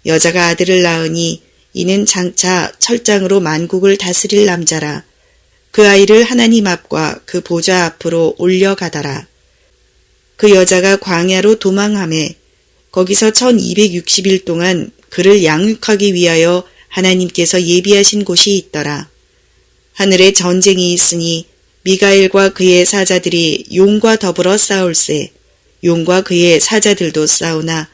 여자가 아들을 낳으니 이는 장차 철장으로 만국을 다스릴 남자라. 그 아이를 하나님 앞과 그 보좌 앞으로 올려가다라. 그 여자가 광야로 도망하매 거기서 1260일 동안 그를 양육하기 위하여 하나님께서 예비하신 곳이 있더라. 하늘에 전쟁이 있으니 미가엘과 그의 사자들이 용과 더불어 싸울세. 용과 그의 사자들도 싸우나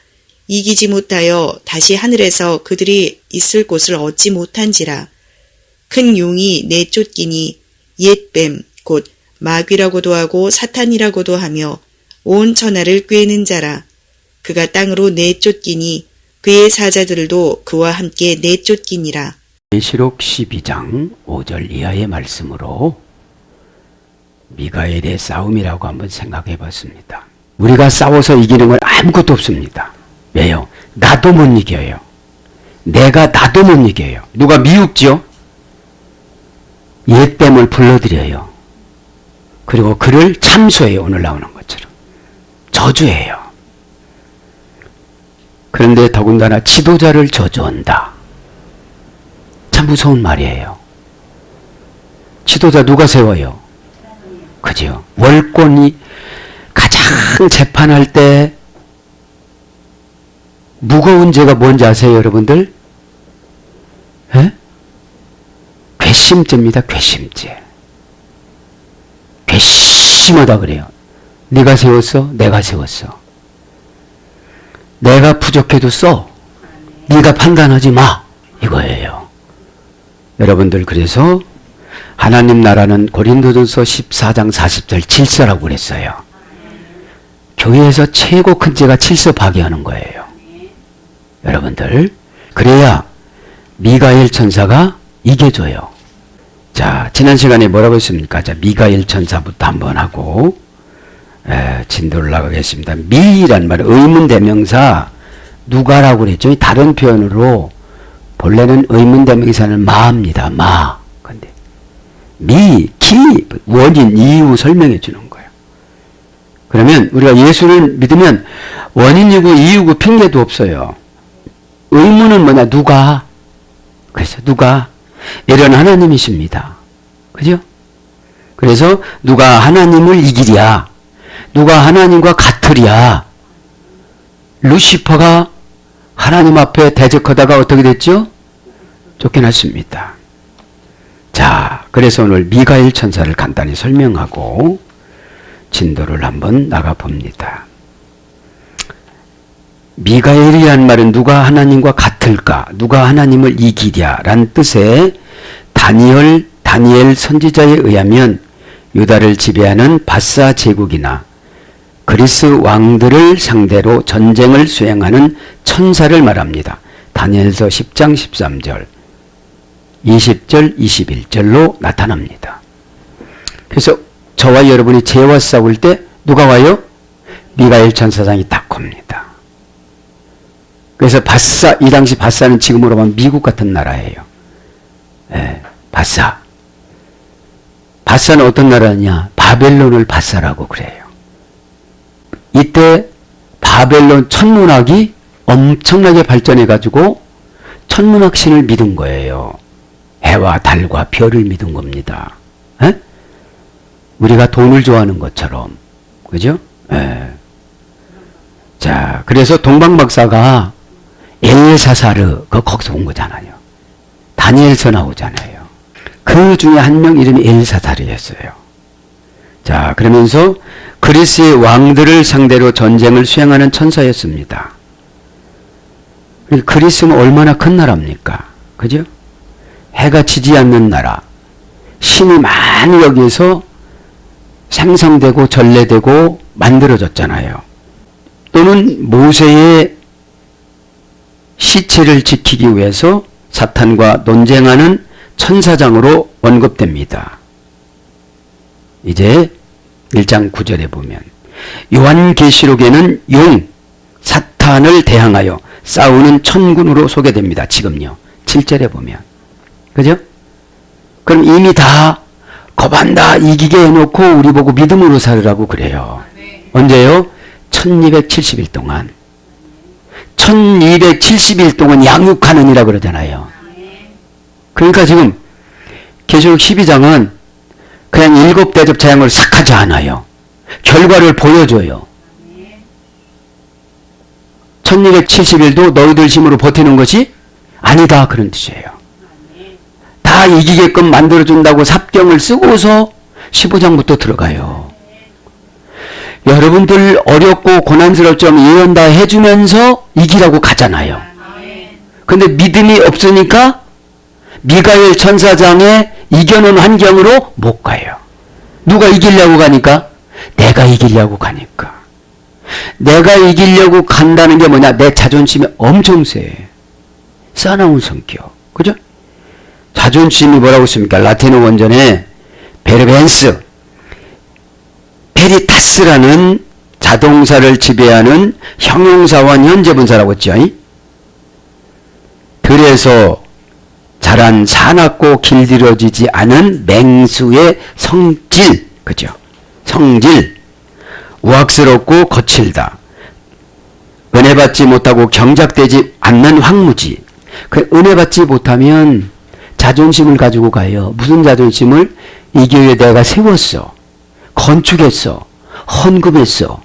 이기지 못하여 다시 하늘에서 그들이 있을 곳을 얻지 못한지라. 큰 용이 내쫓기니 옛뱀 곧 마귀라고도 하고 사탄이라고도 하며 온 천하를 꿰는 자라. 그가 땅으로 내쫓기니 그의 사자들도 그와 함께 내쫓기니라. 계시록 12장 5절 이하의 말씀으로 미가엘의 싸움이라고 한번 생각해 봤습니다. 우리가 싸워서 이기는 건 아무것도 없습니다. 왜요? 나도 못 이겨요. 나도 못 이겨요. 누가 미혹지요? 옛뱀을 불러들여요. 그리고 그를 참소해요. 오늘 나오는 것처럼. 저주해요. 그런데 더군다나 지도자를 저주한다. 참 무서운 말이에요. 지도자 누가 세워요? 그죠? 월권이 가장 재판할 때 무거운 죄가 뭔지 아세요, 여러분들? 에? 괘씸죄입니다. 괘씸죄. 괘씸하다 그래요. 네가 세웠어? 내가 세웠어. 내가 부족해도 써. 네가 판단하지 마. 이거예요. 여러분들, 그래서 하나님 나라는 고린도전서 14장 40절 질서라고 그랬어요. 교회에서 최고 큰 죄가 질서 파괴하는 거예요. 여러분들, 그래야 미가엘 천사가 이겨줘요. 자, 지난 시간에 뭐라고 했습니까? 자, 미가엘 천사부터 한번 하고 진도를 나가겠습니다. 미란 말은 의문대명사 누가라고 그랬죠. 다른 표현으로 본래는 의문대명사는 마입니다. 마. 근데 미, 기, 원인, 이유 설명해 주는 거예요. 그러면 우리가 예수를 믿으면 원인이고 이유고 핑계도 없어요. 의문은 뭐냐? 누가? 그래서 누가? 이런 하나님이십니다. 그죠? 그래서 누가 하나님을 이기랴? 누가 하나님과 같으랴? 루시퍼가 하나님 앞에 대적하다가 어떻게 됐죠? 쫓겨났습니다. 자, 그래서 오늘 미가엘 천사를 간단히 설명하고 진도를 한번 나가봅니다. 미가엘이란 말은 누가 하나님과 같을까? 누가 하나님을 이기랴? 란 뜻의 다니엘 선지자에 의하면 유다를 지배하는 바사 제국이나 그리스 왕들을 상대로 전쟁을 수행하는 천사를 말합니다. 다니엘서 10장 13절, 20절, 21절로 나타납니다. 그래서 저와 여러분이 죄와 싸울 때 누가 와요? 미가엘 천사장이 딱 옵니다. 그래서 바사, 이 당시 바사는 지금으로 보면 미국 같은 나라예요. 예, 바사. 바사는 어떤 나라냐? 바벨론을 바사라고 그래요. 이때 바벨론 천문학이 엄청나게 발전해가지고 천문학 신을 믿은 거예요. 해와 달과 별을 믿은 겁니다. 에? 우리가 돈을 좋아하는 것처럼. 그죠? 에. 자, 그래서 동방박사가 엘사사르, 거기서 온 거잖아요. 다니엘서 나오잖아요. 그 중에 한 명 이름이 엘사사르였어요. 자, 그러면서 그리스의 왕들을 상대로 전쟁을 수행하는 천사였습니다. 그리스는 얼마나 큰 나라입니까? 그죠? 해가 지지 않는 나라. 신이 많이 여기에서 생성되고 전래되고 만들어졌잖아요. 또는 모세의 시체를 지키기 위해서 사탄과 논쟁하는 천사장으로 언급됩니다. 이제 1장 9절에 보면 요한계시록에는 용, 사탄을 대항하여 싸우는 천군으로 소개됩니다. 지금요. 7절에 보면. 그죠? 그럼 이미 다 거반다 이기게 해놓고 우리 보고 믿음으로 살으라고 그래요. 언제요? 1270일 동안. 1270일 동안 양육하느니라 그러잖아요. 그러니까 지금 계시록 12장은 그냥 7대접 재앙을 싹 하지 않아요. 결과를 보여줘요. 1270일도 너희들 힘으로 버티는 것이 아니다 그런 뜻이에요. 다 이기게끔 만들어준다고 삽경을 쓰고서 15장부터 들어가요. 여러분들 어렵고 고난스럽지만 예언 다 해주면서 이기라고 가잖아요. 근데 믿음이 없으니까 미가엘 천사장에 이겨놓은 환경으로 못 가요. 누가 이기려고 가니까? 내가 이기려고 가니까. 내가 이기려고 간다는 게 뭐냐? 내 자존심이 엄청 세. 싸나운 성격. 그죠? 자존심이 뭐라고 씁니까? 라틴어 원전에 베르벤스, 페리타스라는 자동사를 지배하는 형용사와 현재분사라고 했죠. 들에서 자란 사납고 길들여지지 않은 맹수의 성질. 그죠? 성질. 우악스럽고 거칠다. 은혜 받지 못하고 경작되지 않는 황무지. 그 은혜 받지 못하면 자존심을 가지고 가요. 무슨 자존심을? 이 교회 내가 세웠어. 건축했어. 헌금했어.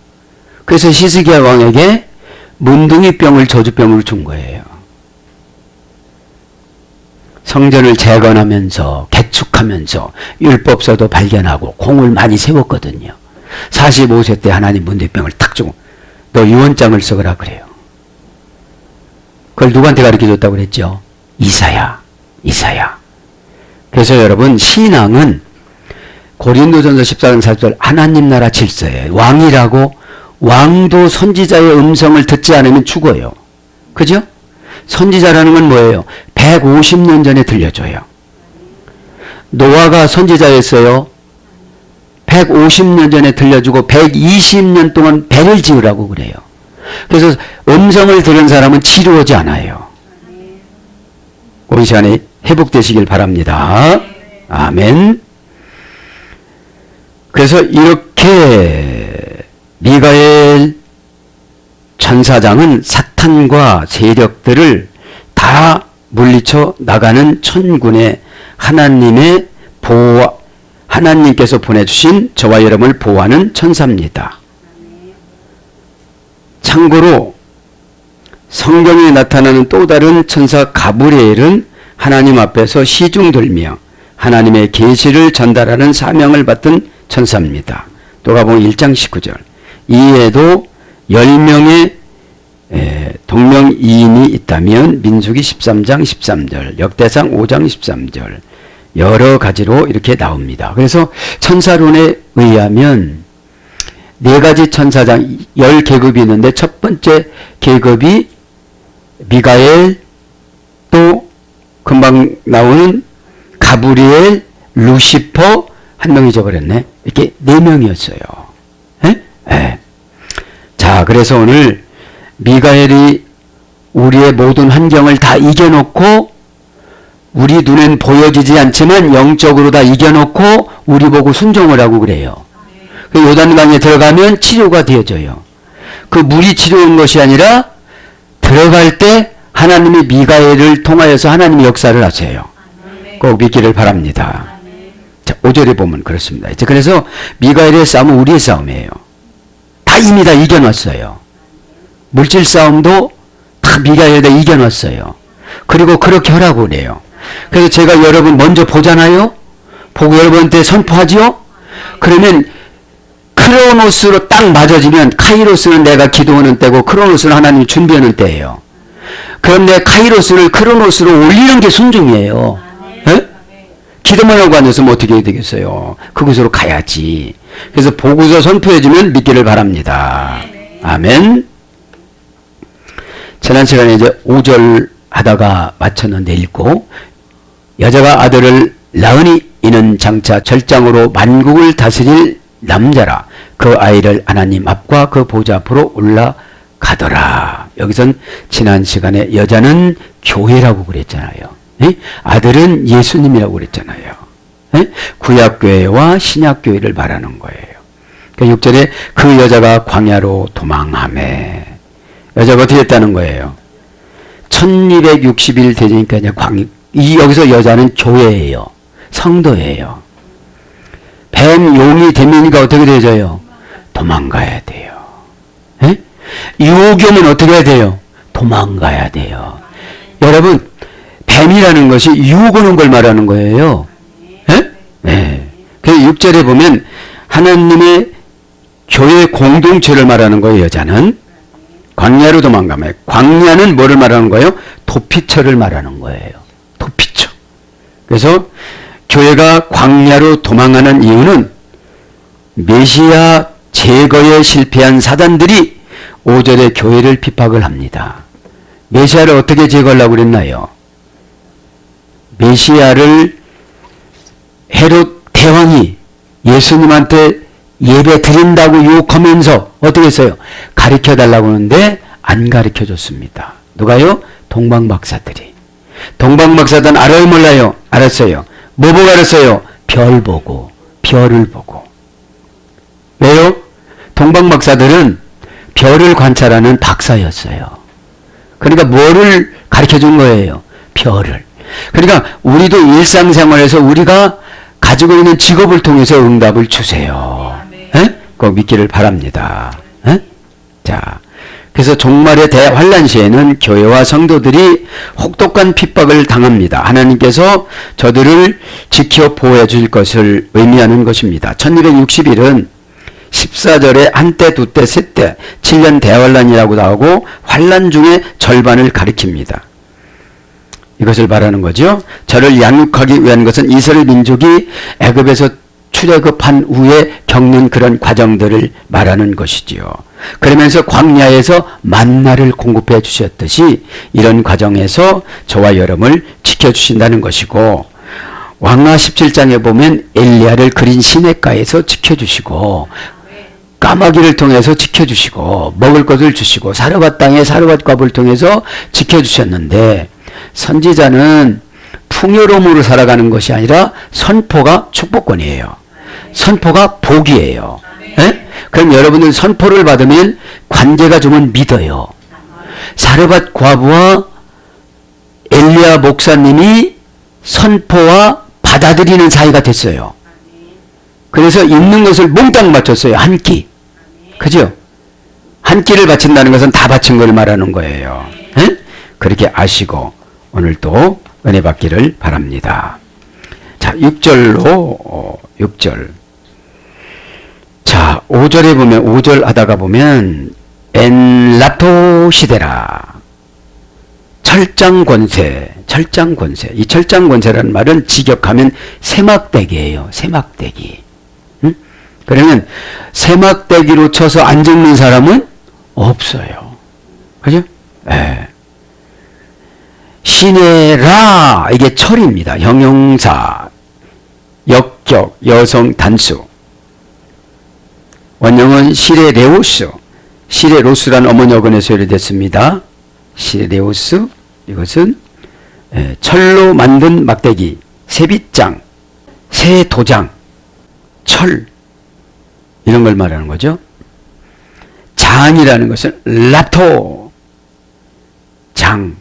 그래서 히스기야 왕에게 문둥이병을 저주병으로 준 거예요. 성전을 재건하면서 개축하면서 율법서도 발견하고 공을 많이 세웠거든요. 45세 때 하나님 문둥이병을 탁 주고 너 유언장을 써라 그래요. 그걸 누구한테 가르쳐줬다고 그랬죠? 이사야. 그래서 여러분 신앙은 고린도전서 14장 4절 하나님 나라 질서예요. 왕이라고 왕도 선지자의 음성을 듣지 않으면 죽어요. 그죠? 선지자라는 건 뭐예요? 150년 전에 들려줘요. 노아가 선지자였어요. 150년 전에 들려주고 120년 동안 배를 지으라고 그래요. 그래서 음성을 들은 사람은 치료하지 않아요. 오늘 시간에 회복되시길 바랍니다. 아멘. 그래서 이렇게 미가엘 천사장은 사탄과 세력들을 다 물리쳐 나가는 천군의 하나님의 하나님께서 보내주신 저와 여러분을 보호하는 천사입니다. 참고로 성경에 나타나는 또 다른 천사 가브리엘은 하나님 앞에서 시중들며 하나님의 계시를 전달하는 사명을 받은 천사입니다. 누가복음 1장 19절. 이에도 10명의 동명이인이 있다면 민수기 13장 13절, 역대상 5장 13절 여러 가지로 이렇게 나옵니다. 그래서 천사론에 의하면 4가지 천사장 10계급이 있는데 첫 번째 계급이 미가엘, 또 금방 나오는 가브리엘, 루시퍼, 한 명 잊어버렸네. 이렇게 4명이었어요. 예? 자, 그래서 오늘 미가엘이 우리의 모든 환경을 다 이겨놓고 우리 눈엔 보여지지 않지만 영적으로 다 이겨놓고 우리 보고 순종을 하고 그래요. 그 요단강에 들어가면 치료가 되어져요. 그 물이 치료인 것이 아니라 들어갈 때 하나님이 미가엘을 통하여서 하나님의 역사를 하세요. 꼭 믿기를 바랍니다. 자, 5절에 보면 그렇습니다. 그래서 미가엘의 싸움은 우리의 싸움이에요. 다 이미 다 이겨놨어요. 물질 싸움도 다 미가엘이 다 이겨놨어요. 그리고 그렇게 하라고 그래요. 그래서 제가 여러분 먼저 보잖아요. 보고 여러분한테 선포하지요. 그러면 크로노스로 딱 맞아지면 카이로스는 내가 기도하는 때고 크로노스는 하나님이 준비하는 때예요. 그런데 카이로스를 크로노스로 올리는 게 순종이에요. 네? 기도만 하고 앉아서 뭐 어떻게 해야 되겠어요. 그곳으로 가야지. 그래서 보고서 선포해주면 믿기를 바랍니다. 아멘. 지난 시간에 이제 5절 하다가 맞췄는데 읽고, 여자가 아들을 낳으니 이는 장차 절장으로 만국을 다스릴 남자라. 그 아이를 하나님 앞과 그 보좌 앞으로 올라가더라. 여기선 지난 시간에 여자는 교회라고 그랬잖아요. 에? 아들은 예수님이라고 그랬잖아요. 에? 구약교회와 신약교회를 말하는 거예요. 6절에 그 여자가 광야로 도망하매. 여자가 어떻게 했다는 거예요? 1260일 되니까 이제 여기서 여자는 교회예요. 성도예요. 뱀 용이 되면이가 어떻게 되져요? 도망가야 돼요. 에? 유혹이 오면 어떻게 해야 돼요? 도망가야 돼요. 여러분, 뱀이라는 것이 유혹 오는 걸 말하는 거예요. 에? 네. 그래서 6절에 보면 하나님의 교회 공동체를 말하는 거예요. 여자는 광야로 도망가면, 광야는 뭐를 말하는 거예요? 도피처를 말하는 거예요. 도피처. 그래서 교회가 광야로 도망가는 이유는 메시아 제거에 실패한 사단들이 5절에 교회를 핍박을 합니다. 메시아를 어떻게 제거하려고 그랬나요? 메시아를 헤롯 대왕이 예수님한테 예배 드린다고 유혹하면서 어떻게 했어요? 가르쳐 달라고 하는데 안 가르쳐 줬습니다. 누가요? 동방박사들이. 동방박사들은 알아요 몰라요? 알았어요. 뭐 보고 알았어요? 별 보고, 별을 보고. 왜요? 동방박사들은 별을 관찰하는 박사였어요. 그러니까 뭐를 가르쳐 준 거예요? 별을. 그러니까 우리도 일상생활에서 우리가 가지고 있는 직업을 통해서 응답을 주세요. 에? 꼭 믿기를 바랍니다. 에? 자, 그래서 종말의 대환란 시에는 교회와 성도들이 혹독한 핍박을 당합니다. 하나님께서 저들을 지켜 보호해 줄 것을 의미하는 것입니다. 1260일은 14절에 한때, 두때, 세때, 7년 대환란이라고도 하고 환란 중에 절반을 가리킵니다. 이것을 말하는 거죠. 저를 양육하기 위한 것은 이스라엘 민족이 애굽에서 출애굽한 후에 겪는 그런 과정들을 말하는 것이지요. 그러면서 광야에서 만나를 공급해 주셨듯이 이런 과정에서 저와 여러분을 지켜주신다는 것이고, 왕하 17장에 보면 엘리야를 그린 시냇가에서 지켜주시고, 까마귀를 통해서 지켜주시고, 먹을 것을 주시고, 사르밧 땅의 사르밧 값을 통해서 지켜주셨는데, 선지자는 풍요로움으로 살아가는 것이 아니라 선포가 축복권이에요. 선포가 복이에요. 에? 그럼 여러분들 선포를 받으면 관제가 주면 믿어요. 사르밧 과부와 엘리야 목사님이 선포와 받아들이는 사이가 됐어요. 그래서 있는 것을 몽땅 바쳤어요. 한 끼. 그죠? 한 끼를 바친다는 것은 다 바친 걸 말하는 거예요. 에? 그렇게 아시고 오늘도 은혜 받기를 바랍니다. 자, 6절. 자, 5절에 보면, 5절 하다가 보면, 엔라토 시대라. 철장 권세. 이 철장 권세라는 말은 직역하면 세막대기예요. 세막대기. 응? 그러면 세막대기로 쳐서 안 죽는 사람은 없어요. 그죠? 예. 시내라, 이게 철입니다. 형용사, 역격, 여성, 단수. 원형은 시레레우스, 시레로스란 어머니 어근에서 유래됐습니다. 시레레우스, 이것은 철로 만든 막대기, 세빗장, 세도장, 철, 이런 걸 말하는 거죠. 장이라는 것은 라토, 장,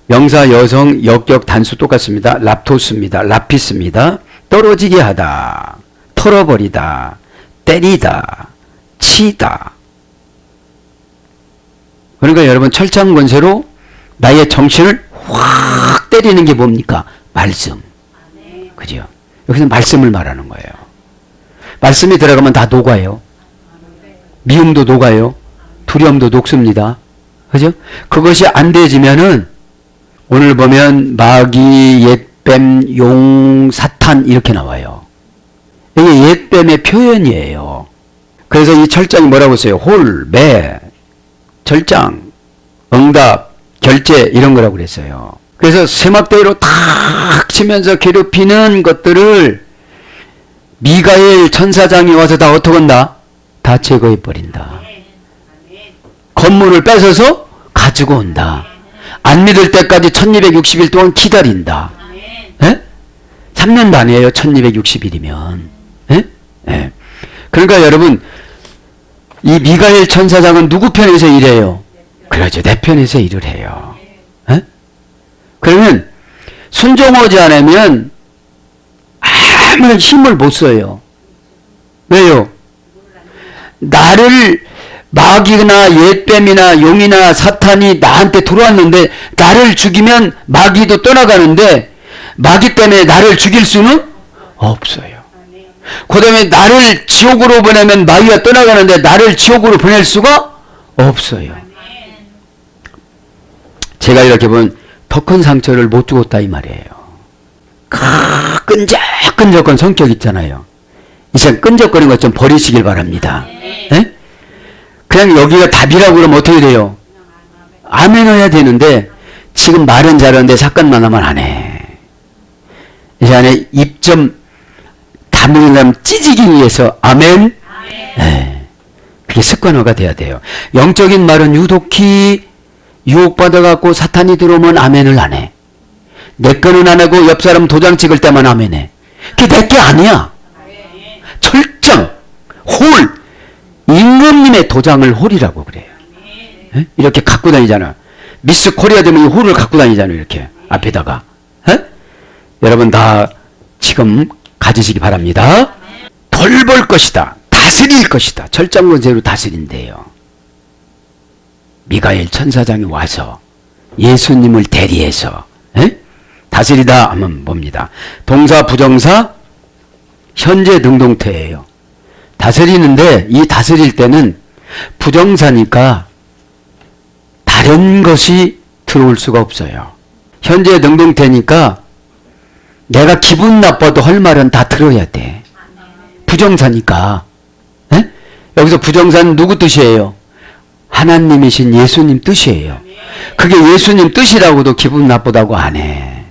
명사 여성 역격 단수 똑같습니다. 랍토스입니다. 라피스입니다. 떨어지게 하다, 털어버리다, 때리다, 치다. 그러니까 여러분 철장 권세로 나의 정신을 확 때리는 게 뭡니까? 말씀. 그죠? 여기서 말씀을 말하는 거예요. 말씀이 들어가면 다 녹아요. 미움도 녹아요. 두려움도 녹습니다. 그죠? 그것이 안 되지면은 오늘 보면 마귀, 옛뱀, 용, 사탄 이렇게 나와요. 이게 옛뱀의 표현이에요. 그래서 이 철장이 뭐라고 써요? 홀, 매, 절장, 응답, 결제 이런 거라고 그랬어요. 그래서 세막대기로 탁 치면서 괴롭히는 것들을 미가엘 천사장이 와서 다 어떻게 한다? 다 제거해 버린다. 건물을 뺏어서 가지고 온다. 안 믿을 때까지 1260일 동안 기다린다. 예? 3년 반이에요. 1260일이면. 예? 예. 그러니까 여러분 이 미가엘 천사장은 누구 편에서 일해요? 그러죠. 내 편에서 일을 해요. 에? 그러면 순종하지 않으면 아무런 힘을 못 써요. 왜요? 나를 마귀나 옛뱀이나 용이나 사탄이 나한테 들어왔는데 나를 죽이면 마귀도 떠나가는데 마귀 때문에 나를 죽일 수는 없어요. 그 다음에 나를 지옥으로 보내면 마귀가 떠나가는데 나를 지옥으로 보낼 수가 없어요. 제가 이렇게 보면 더 큰 상처를 못 주었다 이 말이에요. 끈적끈적한 성격 있잖아요. 이제 끈적거리는 것 좀 버리시길 바랍니다. 에? 그냥 여기가 답이라고 그러면 어떻게 돼요? 아멘 해야 되는데 지금 말은 잘하는데 사건만 하면 안 해. 이제 안에 입 좀 다물면 찢기 위해서 아멘? 네. 그게 습관화가 돼야 돼요. 영적인 말은 유독히 유혹받아갖고 사탄이 들어오면 아멘을 안 해. 내 거는 안 하고 옆 사람 도장 찍을 때만 아멘 해. 그게 내 게 아니야. 철정, 홀, 임금님의 도장을 홀이라고 그래요. 에? 이렇게 갖고 다니잖아. 미스 코리아 되면 이 홀을 갖고 다니잖아요. 이렇게 앞에다가. 에? 여러분 다 지금 가지시기 바랍니다. 돌볼 것이다. 다스릴 것이다. 철장권세로 다스린대요. 미가엘 천사장이 와서 예수님을 대리해서 에? 다스리다 하면 뭡니다. 동사 부정사 현재 능동태예요. 다스리는데 이 다스릴 때는 부정사니까 다른 것이 들어올 수가 없어요. 현재 능동태니까 내가 기분 나빠도 할 말은 다 들어야 돼. 부정사니까. 에? 여기서 부정사는 누구 뜻이에요? 하나님이신 예수님 뜻이에요. 그게 예수님 뜻이라고도 기분 나쁘다고 안 해.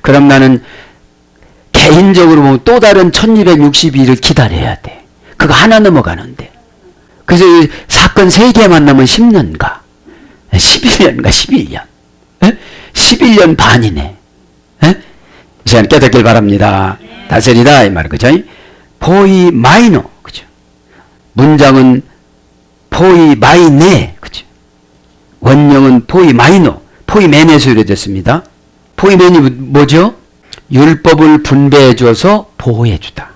그럼 나는 개인적으로 보면 또 다른 1262를 기다려야 돼. 그거 하나 넘어가는데. 그래서 이 사건 3개 만나면 10년가 11년가 11년 11년 반이네. 에? 이 시간 깨닫길 바랍니다. 다스리다 이 말 그죠? 포이 마이노 그죠? 문장은 포이 마이네 그죠? 원형은 포이 마이노 포이 맨에서 이루어졌습니다. 포이 맨이 뭐죠? 율법을 분배해줘서 보호해주다.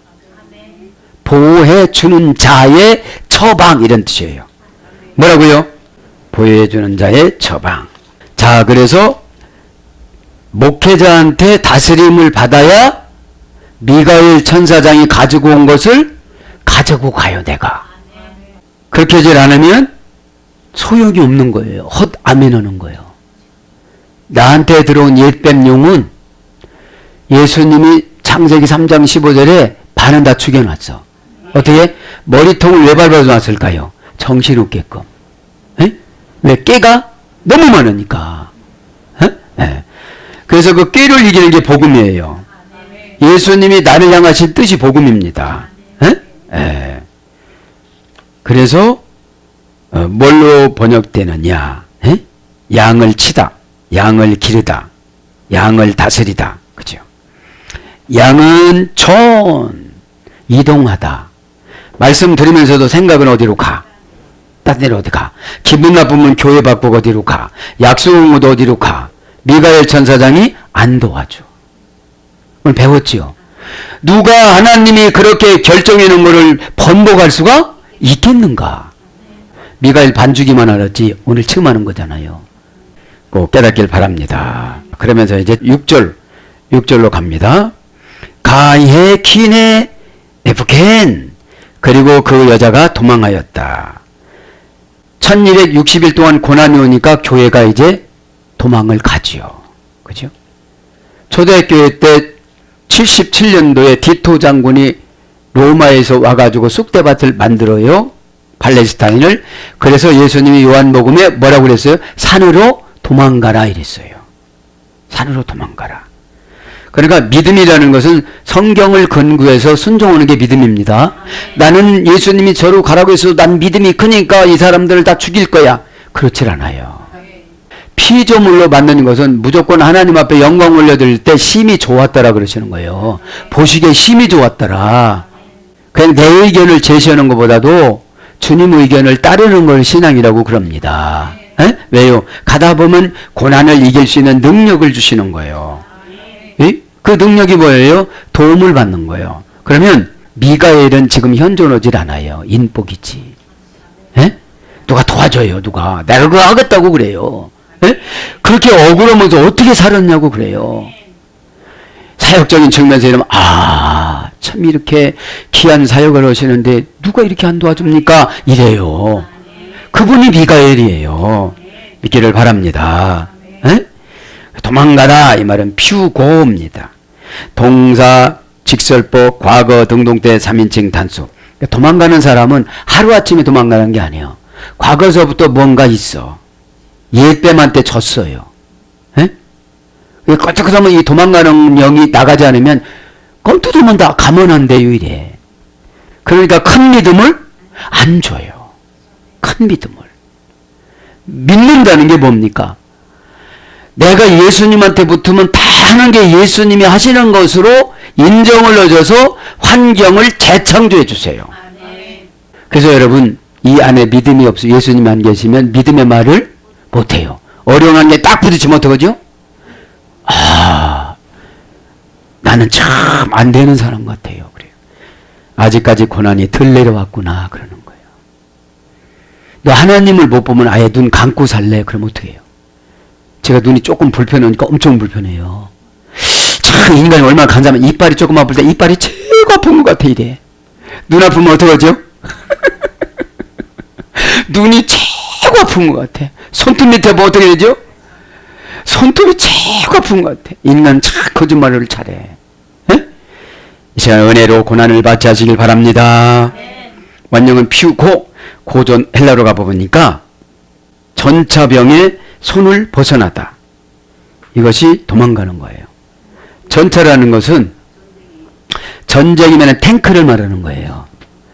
보호해주는 자의 처방 이런 뜻이에요. 뭐라고요? 보호해주는 자의 처방. 자 그래서 목회자한테 다스림을 받아야 미가엘 천사장이 가지고 온 것을 가지고 가요 내가. 그렇게 하지 않으면 소용이 없는 거예요. 헛 아멘 하는 거예요. 나한테 들어온 옛뱀 용은 예수님이 창세기 3장 15절에 반은 다 죽여놨어. 어떻게? 머리통을 왜 밟아서 놨을까요? 정신없게끔. 에? 왜? 깨가 너무 많으니까. 에? 그래서 그 깨를 이기는 게 복음이에요. 예수님이 나를 향하신 뜻이 복음입니다. 에? 그래서 뭘로 번역되느냐? 에? 양을 치다, 양을 기르다, 양을 다스리다. 그죠? 양은 이동하다. 말씀 들으면서도 생각은 어디로 가? 딴 데로 어디 가? 기분 나쁘면 교회 바꾸고 어디로 가? 약속 온 것도 어디로 가? 미가엘 천사장이 안 도와줘. 오늘 배웠지요? 누가 하나님이 그렇게 결정해 놓은 것을 번복할 수가 있겠는가? 미가엘 반주기만 알았지 오늘 처음 하는 거잖아요. 꼭 깨닫길 바랍니다. 그러면서 이제 6절로 갑니다. 가해 키네 에프켄 그리고 그 여자가 도망하였다. 1260일 동안 고난이 오니까 교회가 이제 도망을 가지요. 그죠? 초대교회 때 77년도에 디토 장군이 로마에서 와가지고 쑥대밭을 만들어요. 팔레스타인을. 그래서 예수님이 요한복음에 뭐라고 그랬어요? 산으로 도망가라 이랬어요. 산으로 도망가라. 그러니까 믿음이라는 것은 성경을 근거해서 순종하는 게 믿음입니다. 나는 예수님이 저로 가라고 해서 난 믿음이 크니까 이 사람들을 다 죽일 거야. 그렇지 않아요. 피조물로 만드는 것은 무조건 하나님 앞에 영광 올려드릴 때 심이 좋았더라 그러시는 거예요. 보시기에 심이 좋았더라. 그냥 내 의견을 제시하는 것보다도 주님 의견을 따르는 걸 신앙이라고 그럽니다. 왜요? 가다 보면 고난을 이길 수 있는 능력을 주시는 거예요. 그 능력이 뭐예요? 도움을 받는 거예요. 그러면 미가엘은 지금 현존 오질 않아요. 인복이지. 누가 도와줘요. 누가. 내가 그거 하겠다고 그래요. 그렇게 억울하면서 어떻게 살았냐고 그래요. 사역적인 측면에서 이러면 참 이렇게 귀한 사역을 하시는데 누가 이렇게 안 도와줍니까? 이래요. 그분이 미가엘이에요. 믿기를 바랍니다. 도망가다 이 말은 퓨고입니다. 동사, 직설법, 과거, 등동태, 3인칭 단수. 도망가는 사람은 하루아침에 도망가는 게 아니에요. 과거서부터 뭔가 있어. 옛뱀한테 졌어요. 껐적하면 이 도망가는 영이 나가지 않으면 껌두드면 다 가면 안 돼요. 이래. 그러니까 큰 믿음을 안 줘요. 큰 믿음을. 믿는다는 게 뭡니까? 내가 예수님한테 붙으면 다 하는 게 예수님이 하시는 것으로 인정을 얻어서 환경을 재창조해 주세요. 그래서 여러분 이 안에 믿음이 없어 예수님 안 계시면 믿음의 말을 못해요. 어려운 게 딱 부딪히면 어떡하죠? 나는 참 안 되는 사람 같아요. 그래요. 아직까지 고난이 덜 내려왔구나 그러는 거예요. 너 하나님을 못 보면 아예 눈 감고 살래? 그럼 어떻게 해요? 제가 눈이 조금 불편하니까 엄청 불편해요. 참 인간이 얼마나 간사하면 이빨이 조금 아플 때 이빨이 최고 아픈 것 같아 이래. 눈 아프면 어떡하죠? 눈이 최고 아픈 것 같아. 손톱 밑에 뭐 어떻게 되죠? 손톱이 최고 아픈 것 같아. 인간 참 거짓말을 잘해. 이 시간 은혜로 고난을 받지 하시길 바랍니다. 원형은 퓨고 고전 헬라로 가보니까 전차병에 손을 벗어나다. 이것이 도망가는 거예요. 전차라는 것은 전쟁이면 탱크를 말하는 거예요.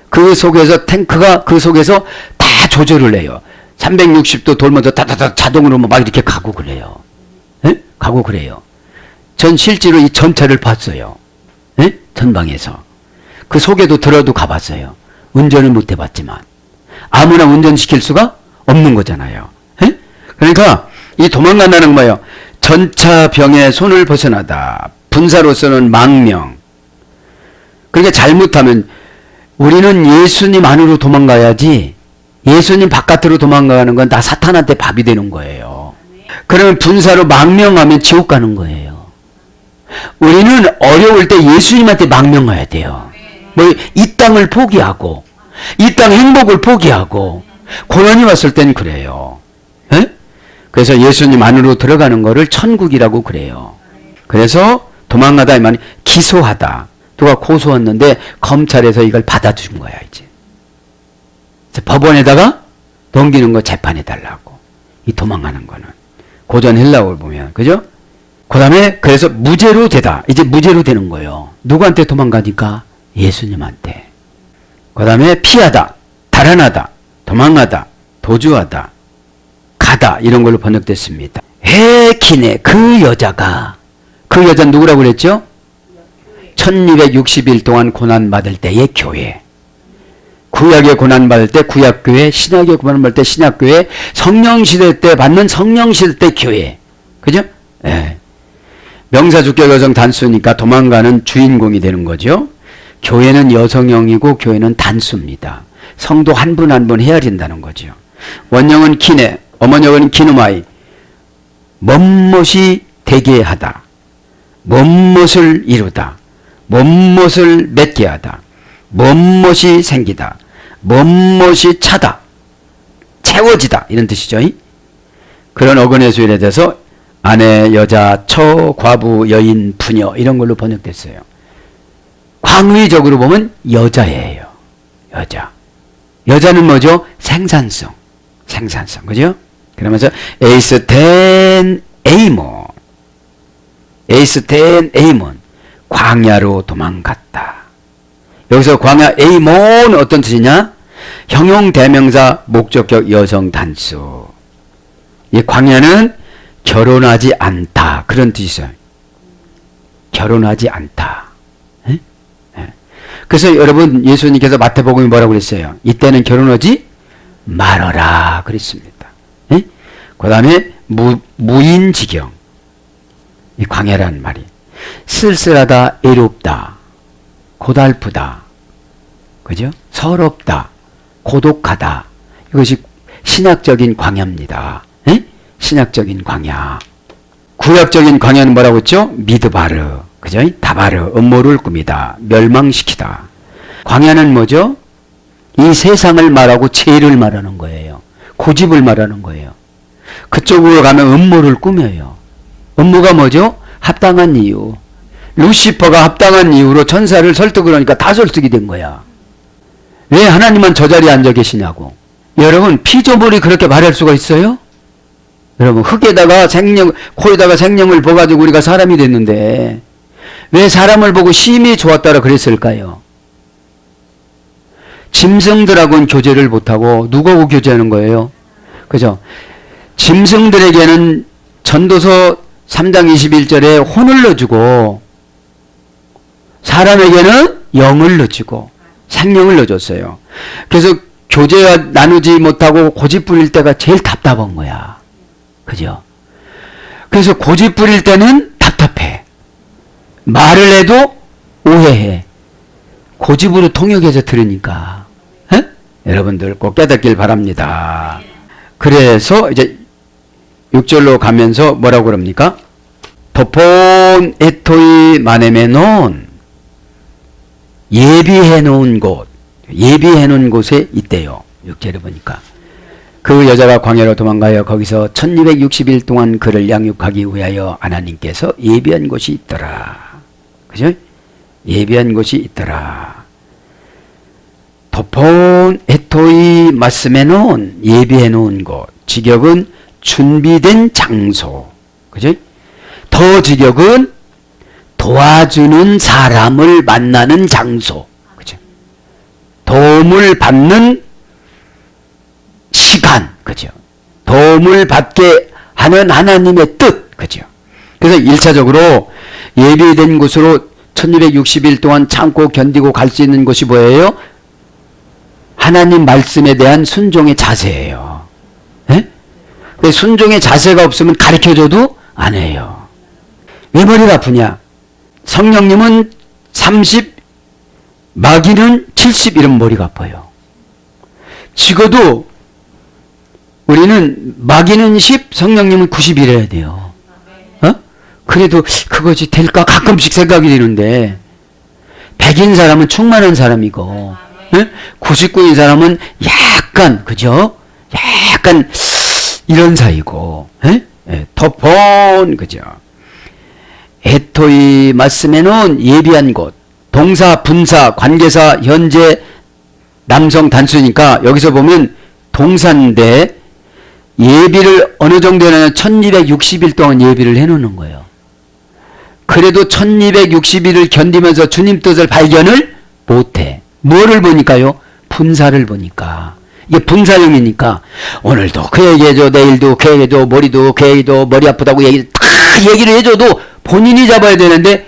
그 속에서 탱크가 그 속에서 다 조절을 해요. 360도 돌면서 다다다 자동으로 막 이렇게 가고 그래요. 가고 그래요. 전 실제로 이 전차를 봤어요. 전방에서. 그 속에도 들어도 가봤어요. 운전을 못 해봤지만. 아무나 운전시킬 수가 없는 거잖아요. 그러니까 이 도망간다는 건 뭐예요? 전차병에 손을 벗어나다. 분사로서는 망명. 그러니까 잘못하면 우리는 예수님 안으로 도망가야지 예수님 바깥으로 도망가는 건 다 사탄한테 밥이 되는 거예요. 그러면 분사로 망명하면 지옥 가는 거예요. 우리는 어려울 때 예수님한테 망명해야 돼요. 뭐 이 땅을 포기하고 이 땅 행복을 포기하고 고난이 왔을 땐 그래요. 그래서 예수님 안으로 들어가는 거를 천국이라고 그래요. 그래서 도망가다 이 말이 기소하다. 누가 고소했는데 검찰에서 이걸 받아준 거야 이제. 법원에다가 넘기는 거 재판해 달라고. 이 도망가는 거는 고전 헬라어를 보면 그죠? 그 다음에 그래서 무죄로 되다. 이제 무죄로 되는 거예요. 누구한테 도망가니까? 예수님한테. 그 다음에 피하다, 달아나다, 도망가다, 도주하다, 가다 이런 걸로 번역됐습니다. 헤키네 그 여자가 그 여자 누구라고 그랬죠? 1260일 동안 고난받을 때의 교회. 구약의 고난받을 때 구약교회, 신약의 고난받을 때 신약교회, 성령시대 때 받는 성령시대 때 교회. 그죠? 예. 명사주격 여성 단수니까 도망가는 주인공이 되는 거죠. 교회는 여성형이고 교회는 단수입니다. 성도 한 분 한 분 헤아린다는 거죠. 원형은 키네, 어머니는 키누마이. 뭔못이 되게 하다. 뭔못을 이루다. 뭔못을 맺게 하다. 뭔못이 생기다. 뭔못이 차다. 채워지다. 이런 뜻이죠. 그런 어근의 수일에 대해서 아내, 여자, 처, 과부, 여인, 부녀 이런 걸로 번역됐어요. 광의적으로 보면 여자예요. 여자. 여자는 뭐죠? 생산성. 생산성. 그죠? 그러면서 에이스텐 에이몬. 에이스텐 에이몬. 광야로 도망갔다. 여기서 광야 에이몬은 어떤 뜻이냐? 형용 대명사 목적격 여성 단수. 이 광야는 결혼하지 않다. 그런 뜻이 있어요. 결혼하지 않다. 에? 에. 그래서 여러분 예수님께서 마태복음에 뭐라고 그랬어요? 이때는 결혼하지 말아라. 그랬습니다. 에? 그 다음에 무인지경. 이 광야라는 말이 쓸쓸하다, 애롭다, 고달프다, 그죠? 서럽다, 고독하다. 이것이 신약적인 광야입니다. 에? 신약적인 광야. 구약적인 광야는 뭐라고 했죠? 미드바르, 그죠? 다바르, 음모를 꾸미다, 멸망시키다. 광야는 뭐죠? 이 세상을 말하고 죄를 말하는 거예요. 고집을 말하는 거예요. 그쪽으로 가면 음모를 꾸며요. 음모가 뭐죠? 합당한 이유. 루시퍼가 합당한 이유로 천사를 설득을 하니까 다 설득이 된 거야. 왜 하나님만 저 자리에 앉아 계시냐고. 여러분, 피조물이 그렇게 말할 수가 있어요? 여러분, 흙에다가 코에다가 생명을 부어가지고 우리가 사람이 됐는데 왜 사람을 보고 심히 좋았다라 그랬을까요? 짐승들하고는 교제를 못하고 누구하고 교제하는 거예요? 그죠? 짐승들에게는 전도서 3장 21절에 혼을 넣어주고 사람에게는 영을 넣어주고 생명을 넣어줬어요. 그래서 교제 나누지 못하고 고집 부릴 때가 제일 답답한 거야. 그죠? 그래서 고집 부릴 때는 답답해. 말을 해도 오해해. 고집으로 통역해서 들으니까. 에? 여러분들 꼭 깨닫길 바랍니다. 그래서 이제 6절로 가면서 뭐라고 그럽니까? 도폰 에토이 마네메논 예비해 놓은 곳에 있대요. 6절에 보니까. 그 여자가 광야로 도망가여 거기서 1260일 동안 그를 양육하기 위하여 하나님께서 예비한 곳이 있더라. 그죠? 예비한 곳이 있더라. 도폰 에토이 마스메논 예비해 놓은 곳. 직역은 준비된 장소. 그죠? 더 직역은 도와주는 사람을 만나는 장소. 그죠? 도움을 받는 시간. 그죠? 도움을 받게 하는 하나님의 뜻. 그죠? 그래서 1차적으로 예비된 곳으로 1260일 동안 참고 견디고 갈 수 있는 곳이 뭐예요? 하나님 말씀에 대한 순종의 자세예요. 예? 순종의 자세가 없으면 가르쳐줘도 안 해요. 왜 머리가 아프냐? 성령님은 30, 마귀는 70 이런 머리가 아파요. 죽어도 우리는 마귀는 10, 성령님은 90이래야 돼요. 어? 그래도 그것이 될까 가끔씩 생각이 드는데 100인 사람은 충만한 사람이고 99인 사람은 약간 그죠? 약간 이런 사이고 터폰 그죠? 에토이 말씀에는 예비한 곳 동사, 분사, 관계사, 현재, 남성 단수니까 여기서 보면 동사인데 예비를 어느 정도 해놓으면 1260일 동안 예비를 해놓는 거예요. 그래도 1260일을 견디면서 주님 뜻을 발견을 못해. 뭐를 보니까요? 분사를 보니까. 이게 분사형이니까 오늘도 그 얘기해줘, 내일도 그 얘기해줘, 머리도 그 얘기도 머리 아프다고 다 얘기를 해줘도 본인이 잡아야 되는데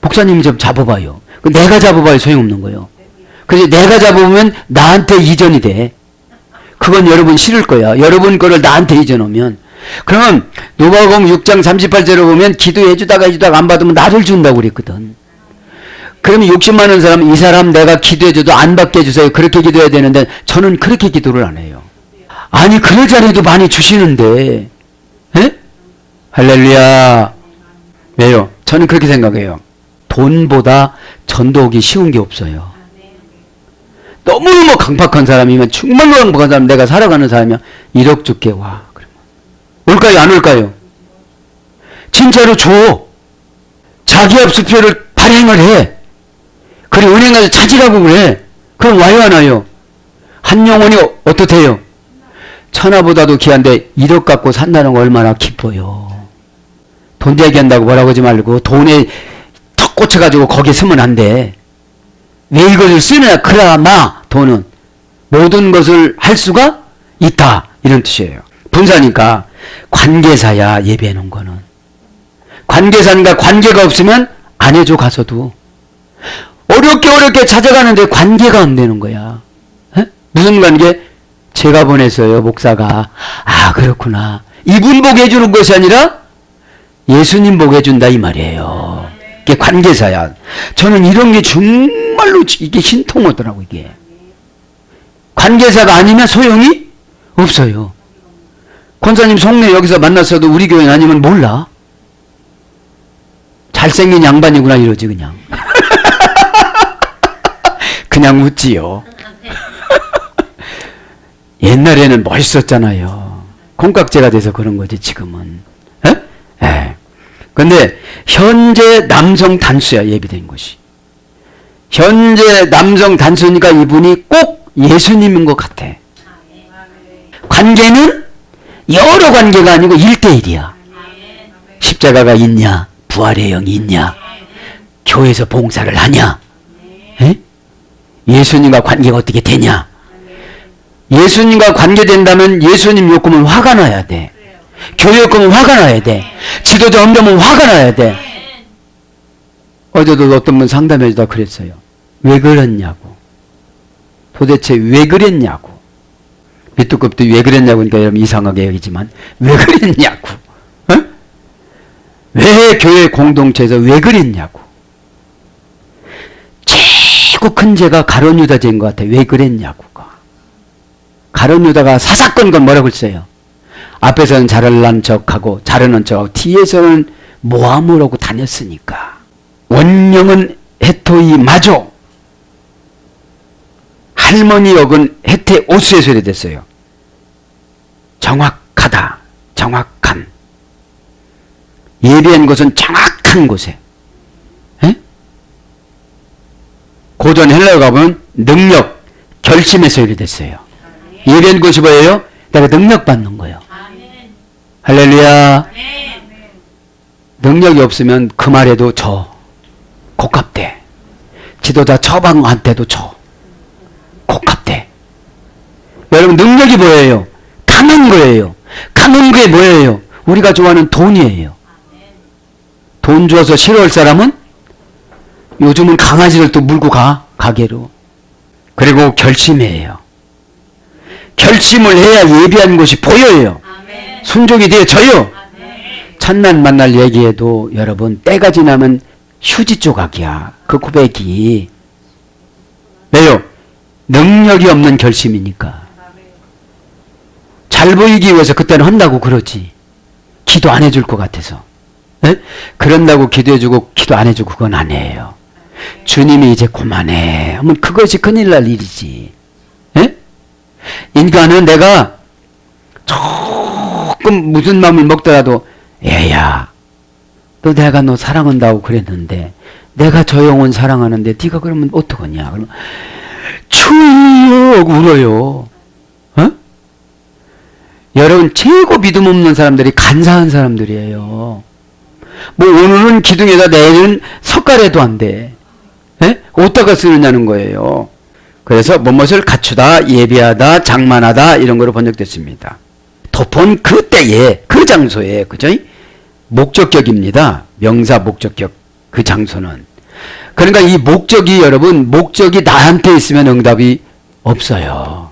목사님이 좀 잡아봐요. 내가 잡아봐야 소용없는 거예요. 그래서 내가 잡으면 나한테 이전이 돼. 그건 여러분 싫을 거야. 여러분 거를 나한테 이전하면. 그러면 누가복음 6장 38절을 보면 기도해주다가 안 받으면 나를 준다고 그랬거든. 그러면 욕심 많은 사람은 이 사람 내가 기도해줘도 안 받게 해주세요. 그렇게 기도해야 되는데 저는 그렇게 기도를 안 해요. 아니 그러자라도 많이 주시는데 에? 할렐루야. 왜요? 저는 그렇게 생각해요. 돈보다 전도하기 쉬운 게 없어요. 너무너무 강팍한 사람이면 정말로 강팍한 사람 내가 살아가는 사람이면 1억 줄게 와. 그러면 올까요 안 올까요? 진짜로 줘. 자기 압수표를 발행을 해. 그래 은행 가서 찾으라고 그래. 그럼 와요 안 와요? 한 영혼이 어떻대요? 천하보다도 귀한데 1억 갖고 산다는 거 얼마나 기뻐요. 돈 얘기한다고 뭐라고 하지 말고 돈에 턱 꽂혀가지고 거기에 쓰면 안 돼. 왜 이것을 쓰느냐? 그나마 돈은 모든 것을 할 수가 있다. 이런 뜻이에요. 분사니까 관계사야 예배해 놓은 거는. 관계사니까 관계가 없으면 안 해줘 가서도. 어렵게 찾아가는데 관계가 안 되는 거야. 에? 무슨 관계? 제가 보냈어요, 목사가. 아, 그렇구나. 이분 보게 해주는 것이 아니라 예수님 보게 해준다 이 말이에요. 이게 관계사야. 저는 이런 게 정말로 이게 신통하더라고, 이게. 관계사가 아니면 소용이 없어요. 권사님 속내 여기서 만났어도 우리 교회 아니면 몰라. 잘생긴 양반이구나 이러지 그냥. 그냥 웃지요. 옛날에는 멋있었잖아요. 콩깍지가 돼서 그런 거지 지금은. 예. 근데 현재 남성 단수야 예비된 것이. 현재 남성 단수니까 이분이 꼭 예수님인 것 같아. 관계는 여러 관계가 아니고 1대1이야. 십자가가 있냐? 부활의 영이 있냐? 교회에서 봉사를 하냐? 에? 예수님과 관계가 어떻게 되냐? 예수님과 관계된다면 예수님 욕구면 화가 나야 돼. 교회 욕구면 화가 나야 돼. 지도자 엄려면 화가 나야 돼. 어제도 어떤 분 상담해 주다 그랬어요. 왜 그랬냐고. 도대체 왜 그랬냐고. 밑도 끝도 왜 그랬냐고 하니까 여러분 이상하게 여기지만 왜 그랬냐고. 어? 왜 교회 공동체에서 왜 그랬냐고. 최고 큰 죄가 가룟 유다 죄인 것 같아. 왜 그랬냐고가. 가룟 유다가 사사건건 뭐라고 써요. 앞에서는 잘난 척하고 자르는 척하고 뒤에서는 모함을 하고 다녔으니까. 원령은 헤토이 마조. 할머니 역은 헤테 오스의 소리 됐어요. 정확하다. 정확한. 예비한 곳은 정확한 곳에. 에? 고전 헬라어 가보면 능력, 결심의 소리 됐어요. 예비한 곳이 뭐예요? 내가 능력 받는 거예요. 할렐루야. 능력이 없으면 그 말에도 져. 고깝대. 지도자 처방한테도 져. 고깝대. 여러분 능력이 뭐예요? 강한 거예요. 강한 게 뭐예요? 우리가 좋아하는 돈이에요. 돈 줘서 싫어할 사람은 요즘은 강아지를 또 물고 가. 가게로. 그리고 결심이에요. 결심을 해야 예비한 곳이 보여요. 순종이 되어져요. 첫날 만날 얘기해도 여러분 때가 지나면 휴지 조각이야. 그 고백이. 왜요? 능력이 없는 결심이니까. 잘 보이기 위해서 그때는 한다고 그러지. 기도 안 해줄 것 같아서. 에? 그런다고 기도해주고 기도 안 해주고 그건 아니에요. 주님이 이제 그만해 하면 그것이 큰일 날 일이지. 에? 인간은 내가 조금 무슨 마음을 먹더라도 얘야 너 내가 너 사랑한다고 그랬는데 내가 저 영혼 사랑하는데 네가 그러면 어떡하냐. 그러면 주여 울어요. 어? 여러분 최고 믿음 없는 사람들이 간사한 사람들이에요. 뭐 오늘은 기둥에다 내일은 석가래도 안 돼. 에? 어디다가 쓰느냐는 거예요. 그래서 무엇을 갖추다, 예비하다, 장만하다 이런 거로 번역됐습니다. 도폰 그 때에 그 장소에 그죠? 목적격입니다. 명사 목적격 그 장소는. 그러니까 이 목적이 여러분 목적이 나한테 있으면 응답이 없어요.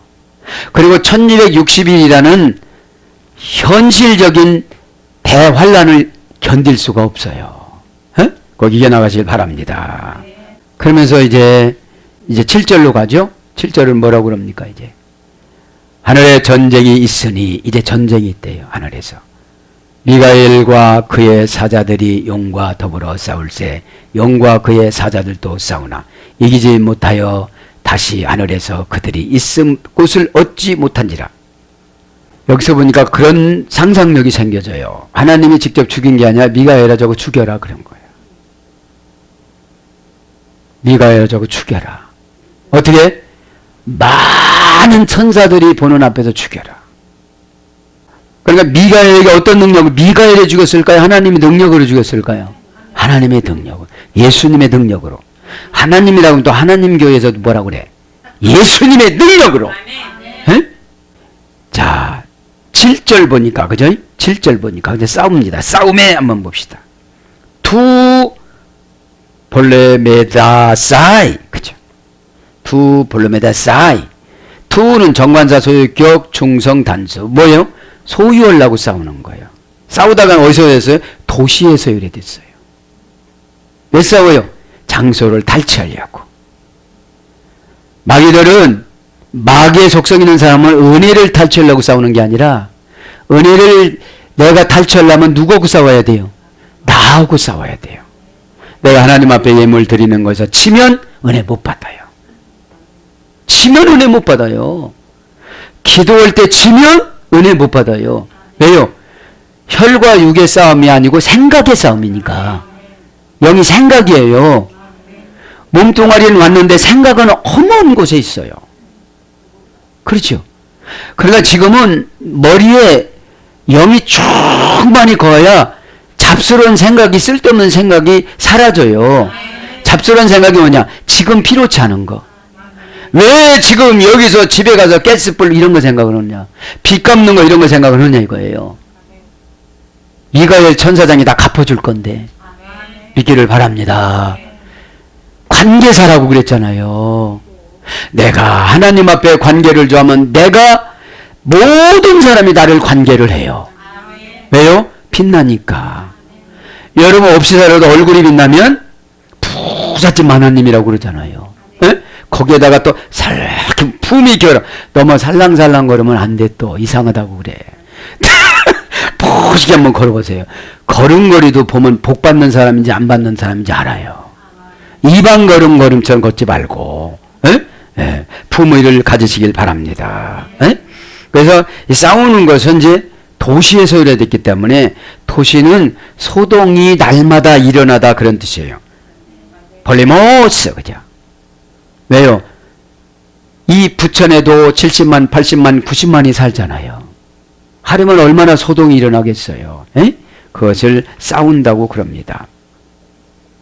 그리고 1260일이라는 현실적인 대환란을 견딜 수가 없어요. 에? 꼭 이겨나가길 바랍니다. 그러면서 이제 7절로 가죠. 7절은 뭐라고 그럽니까 이제. 하늘에 전쟁이 있으니 이제 전쟁이 있대요. 하늘에서. 미가엘과 그의 사자들이 용과 더불어 싸울세 용과 그의 사자들도 싸우나 이기지 못하여 다시 하늘에서 그들이 있음 곳을 얻지 못한지라. 여기서 보니까 그런 상상력이 생겨져요. 하나님이 직접 죽인 게 아니라 미가엘아 저거 죽여라 그런 거예요. 미가엘아 저거 죽여라. 어떻게? 많은 천사들이 보는 앞에서 죽여라. 그러니까 미가엘에게 어떤 능력을 미가엘에 죽였을까요? 하나님의 능력으로 죽였을까요? 하나님의 능력으로. 예수님의 능력으로. 하나님이라고 하면 또 하나님 교회에서도 뭐라고 그래? 예수님의 능력으로. 에? 자 7절 보니까 그죠? 7절 보니까 이제 싸웁니다. 싸움에 한번 봅시다. 투 볼레메다사이 그죠? 투 볼레메다사이 투는 정관사 소유격 충성 단수. 뭐예요? 소유하려고 싸우는 거예요. 싸우다가 어디서 됐어요? 도시에서 유래됐어요. 왜 싸워요? 장소를 탈취하려고. 마귀들은 마귀의 속성 있는 사람은 은혜를 탈취하려고 싸우는 게 아니라 은혜를 내가 탈취하려면 누구하고 싸워야 돼요? 나하고 싸워야 돼요. 내가 하나님 앞에 예물 드리는 거에서 치면 은혜 못 받아요. 치면 은혜 못 받아요. 기도할 때 치면 은혜 못 받아요. 왜요? 혈과 육의 싸움이 아니고 생각의 싸움이니까. 영이 생각이에요. 몸뚱아리는 왔는데 생각은 험한 곳에 있어요. 그렇죠? 그러니까 지금은 머리에 영이 충만히 거야 잡스러운 생각이, 쓸데없는 생각이 사라져요. 잡스러운 생각이 뭐냐? 지금 필요치 않은 거. 왜 지금 여기서 집에 가서 가스불 이런 거 생각을 하느냐? 빚 갚는 거 이런 거 생각을 하느냐 이거예요. 미가엘 천사장이 다 갚아줄 건데 믿기를 바랍니다. 관계사라고 그랬잖아요. 내가 하나님 앞에 관계를 좋아하면 내가 모든 사람이 나를 관계를 해요. 왜요? 빛나니까. 여러분 없이 살아도 얼굴이 빛나면 부잣집 하나님이라고 그러잖아요. 에? 거기에다가 또 살짝 품이 결어. 너무 살랑살랑 걸으면 안 돼. 또 이상하다고 그래. 멋있게 한번 걸어보세요. 걸음걸이도 보면 복 받는 사람인지 안 받는 사람인지 알아요. 이방 걸음처럼 걷지 말고 품의를 가지시길 바랍니다. 그래서 이 싸우는 것은 이제 도시에서 유래됐기 때문에 도시는 소동이 날마다 일어나다 그런 뜻이에요. 폴리모스 그죠? 왜요? 이 부천에도 70만, 80만, 90만이 살잖아요. 하루면 얼마나 소동이 일어나겠어요. 그것을 싸운다고 그럽니다.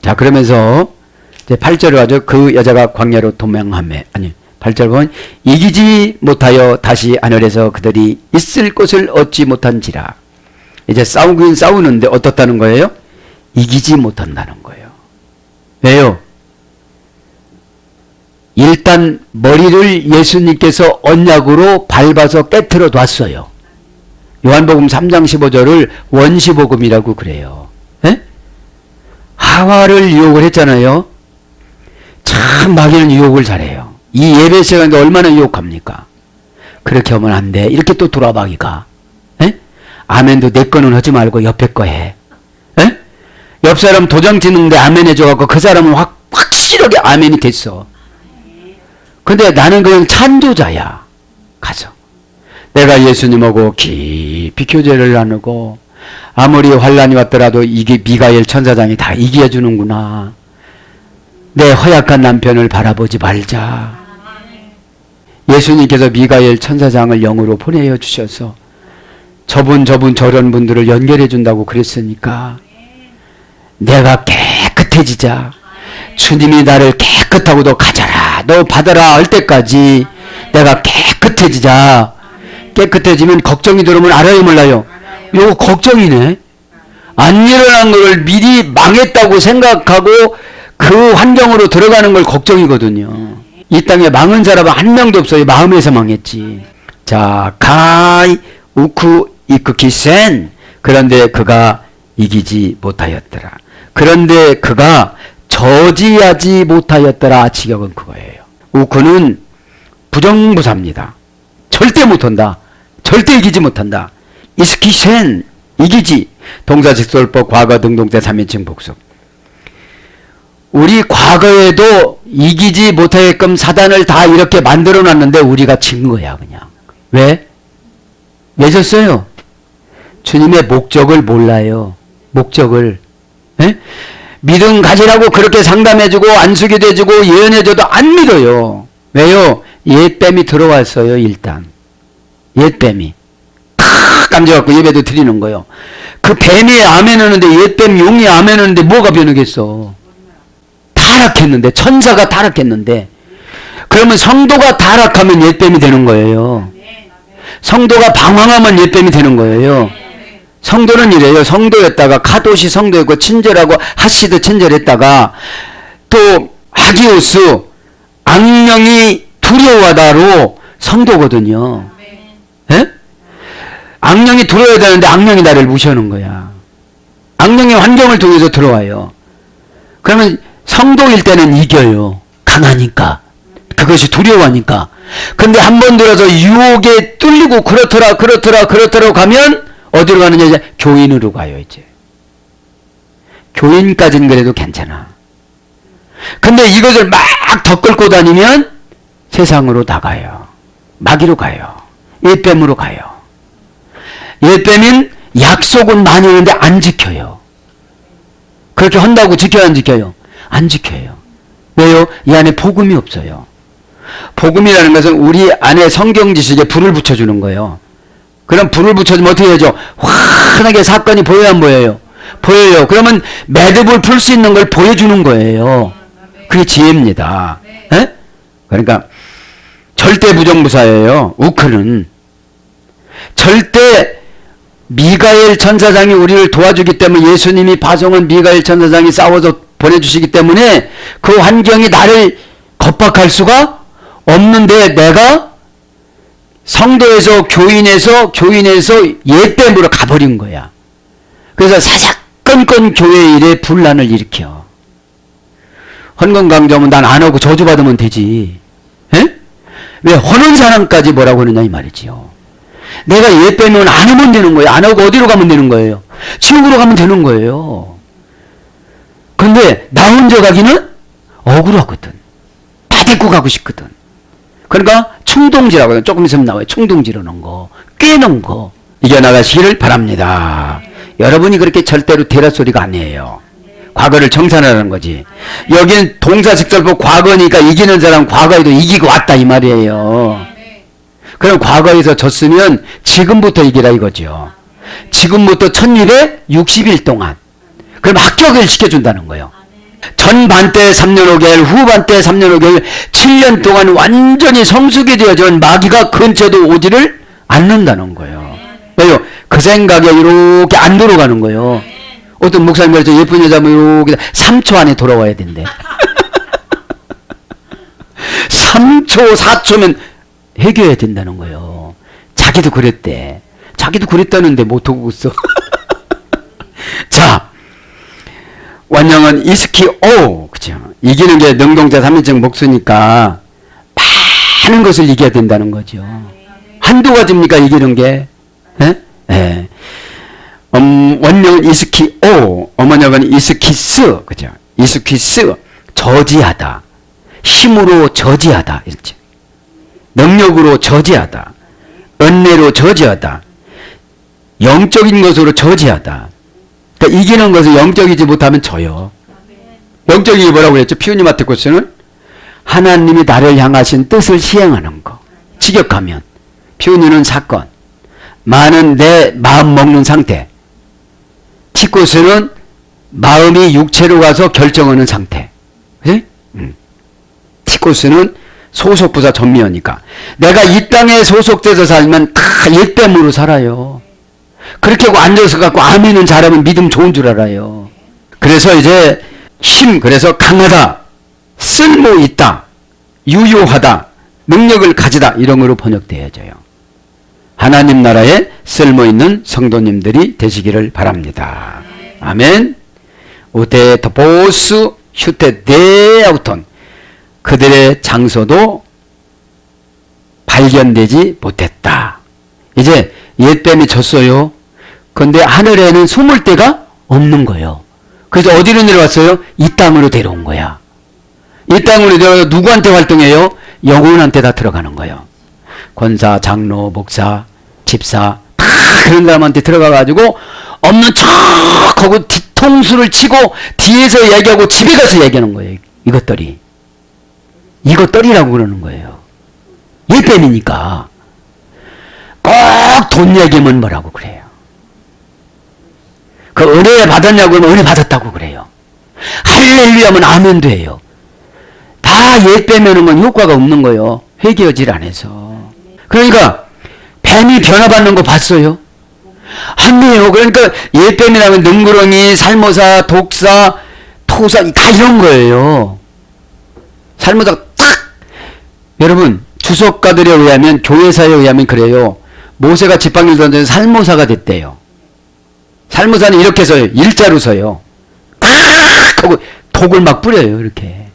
자, 그러면서 이제 8절을 가지고 그 여자가 광야로 도망하매, 아니 8절 보면 이기지 못하여 다시 하늘에서 그들이 있을 곳을 얻지 못한지라. 이제 싸우긴 싸우는데 어떻다는 거예요? 이기지 못한다는 거예요. 왜요? 일단 머리를 예수님께서 언약으로 밟아서 깨트려 놨어요. 요한복음 3장 15절을 원시복음이라고 그래요. 에? 하와를 유혹을 했잖아요. 참 마귀는 유혹을 잘해요. 이 예배 시간인데 얼마나 유혹합니까? 그렇게 하면 안 돼. 이렇게 또 돌아마귀가. 아멘도 내 거는 하지 말고 옆에 거 해. 에? 옆 사람 도장 찍는데 아멘 해줘갖고 그 사람은 확실하게 아멘이 됐어. 근데 나는 그냥 찬조자야. 가서. 내가 예수님하고 깊이 교제를 나누고 아무리 환란이 왔더라도 이게 미가엘 천사장이 다 이겨주는구나. 내 허약한 남편을 바라보지 말자. 예수님께서 미가엘 천사장을 영으로 보내어 주셔서 저런 분들을 연결해 준다고 그랬으니까 내가 깨끗해지자. 주님이 나를 깨끗하고도 가져라. 너 받아라 할 때까지 내가 깨끗해지자. 깨끗해지면 걱정이 들어오면 알아요 몰라요? 이거 걱정이네. 안 일어난 걸 미리 망했다고 생각하고 그 환경으로 들어가는 걸 걱정이거든요. 이 땅에 망한 사람은 한 명도 없어요. 마음에서 망했지. 자, 가이 우쿠 이크키센. 그런데 그가 이기지 못하였더라. 그런데 그가 저지하지 못하였더라. 직역은 그거예요. 우쿠는 부정부사입니다. 절대 못한다. 절대 이기지 못한다. 이스키센 이기지. 동사직설법 과거 등동태 3인칭 복수. 우리 과거에도 이기지 못하게끔 사단을 다 이렇게 만들어 놨는데 우리가 진 거야 그냥. 왜? 왜 졌어요? 주님의 목적을 몰라요. 목적을. 믿음 가지라고 그렇게 상담해주고 안수기도 해주고 예언해줘도 안 믿어요. 왜요? 옛뱀이 들어왔어요. 일단 옛뱀이 탁 감져갖고 예배도 드리는 거예요. 그 뱀이 아멘 하는데 옛뱀 용이 아멘 하는데 뭐가 변하겠어. 타락했는데 천사가 타락했는데 그러면 성도가 타락하면 옛뱀이 되는 거예요. 성도가 방황하면 옛뱀이 되는 거예요. 성도는 이래요. 성도였다가 카도시 성도였고 친절하고 하시드 친절했다가 또 하기오스 악령이 두려워하다로 성도거든요. 예? 악령이 들어야 되는데 악령이 나를 무시하는 거야. 악령의 환경을 통해서 들어와요. 그러면 성도일 때는 이겨요. 강하니까. 그것이 두려워하니까. 근데 한 번 들어서 유혹에 뚫리고 그렇더라 가면 어디로 가느냐? 이제 교인으로 가요. 이제 교인까지는 그래도 괜찮아. 근데 이것을 막 더 끌고 다니면 세상으로 나가요. 마귀로 가요. 옛뱀으로 가요. 옛뱀은 약속은 많이 오는데 안 지켜요. 그렇게 한다고 지켜요, 안 지켜요? 안 지켜요. 왜요? 이 안에 복음이 없어요. 복음이라는 것은 우리 안에 성경 지식에 불을 붙여주는 거예요. 그럼 불을 붙여주면 어떻게 해야죠? 환하게 사건이 보여요, 안 보여요? 보여요. 그러면 매듭을 풀 수 있는 걸 보여주는 거예요. 그게 지혜입니다. 에? 그러니까 절대 부정부사예요. 우크는 절대 미가엘 천사장이 우리를 도와주기 때문에 예수님이 파송한 미가엘 천사장이 싸워서 보내주시기 때문에 그 환경이 나를 겁박할 수가 없는데 내가 성도에서 교인에서 옛뱀으로 가버린 거야. 그래서 사사건건 교회 일에 분란을 일으켜. 헌금강조하면 난 안 하고 저주받으면 되지. 에? 왜 허는 사람까지 뭐라고 하느냐 이 말이지요. 내가 옛 빼면 안 하면 되는 거예요. 안 하고 어디로 가면 되는 거예요? 지옥으로 가면 되는 거예요. 근데 나 혼자 가기는 억울하거든. 다 데리고 가고 싶거든. 그러니까 충동질하거든. 조금 있으면 나와요. 충동질하는 거, 꿰는 거 이겨나가시기를 바랍니다. 여러분이 그렇게 절대로 대라 소리가 아니에요. 과거를 정산하는 거지. 여기는 동사식설법 과거니까 이기는 사람 과거에도 이기고 왔다 이 말이에요. 그럼 과거에서 졌으면 지금부터 이기라 이거죠. 지금부터 1260일 동안. 그럼 합격을 시켜준다는 거예요. 전반 때 3년 5개월, 후반 때 3년 5개월, 7년 동안 완전히 성숙이 되어진 마귀가 근처도 오지를 않는다는 거예요. 왜요? 그 생각에 이렇게 안 들어가는 거예요. 어떤 목사님 그랬죠. 예쁜 여자면 이렇게 3초 안에 돌아와야 된대. 3초, 4초면 해결해야 된다는 거예요. 자기도 그랬대. 자기도 그랬다는데 못하고 있어. 자, 원형은 이스키오. 그죠? 이기는 게 능동자 3인칭 목수니까 많은 것을 이겨야 된다는 거죠. 한두 가지입니까, 이기는 게? 예? 예. 원명은 이스키오, 어머니는 이스키스, 그죠? 이스키스, 저지하다. 힘으로 저지하다. 이렇게. 능력으로 저지하다. 은혜로 저지하다. 영적인 것으로 저지하다. 그러니까 이기는 것을 영적이지 못하면 져요. 영적이 뭐라고 그랬죠? 피우니마테코스는 하나님이 나를 향하신 뜻을 시행하는 거. 직역하면. 피우니는 사건. 마는 내 마음 먹는 상태. 티코스는 마음이 육체로 가서 결정하는 상태. 그치? 티코스는 소속부사 전미어니까. 내가 이 땅에 소속돼서 살면 다 옛뱀으로 살아요. 그렇게 하고 앉아서 갖고 아멘은 잘하면 믿음 좋은 줄 알아요. 그래서 이제 그래서 강하다, 쓸모 있다, 유효하다, 능력을 가지다 이런 거로 번역되어져요. 하나님 나라에 쓸모있는 성도님들이 되시기를 바랍니다. 아멘. 우테 더보스 휴테 데아우톤 그들의 장소도 발견되지 못했다. 이제 옛뱀이 졌어요. 그런데 하늘에는 숨을 데가 없는 거예요. 그래서 어디로 내려왔어요? 이 땅으로 데려온 거야. 이 땅으로 내려와서 누구한테 활동해요? 영혼한테 다 들어가는 거예요. 권사, 장로, 목사, 집사 다 그런 사람한테 들어가가지고 없는 척하고 뒤통수를 치고 뒤에서 얘기하고 집에 가서 얘기하는 거예요. 이것들이라고 그러는 거예요. 옛뱀이니까 꼭 돈 얘기면 뭐라고 그래요. 그 은혜 받았냐고 하면 은혜 받았다고 그래요. 할렐루야면 아멘 돼요. 다 옛뱀이는 건 효과가 없는 거예요. 회개하질 않아서. 그러니까 뱀이 변화받는 거 봤어요? 한네요. 그러니까 옛뱀이라면 능구렁이, 살모사, 독사, 토사 다 이런 거예요. 살모사가 탁! 여러분 주석가들에 의하면, 교회사에 의하면 그래요. 모세가 지팡이를 던져서 살모사가 됐대요. 살모사는 이렇게 서요. 일자로 서요. 악! 하고 독을 막 뿌려요. 이렇게.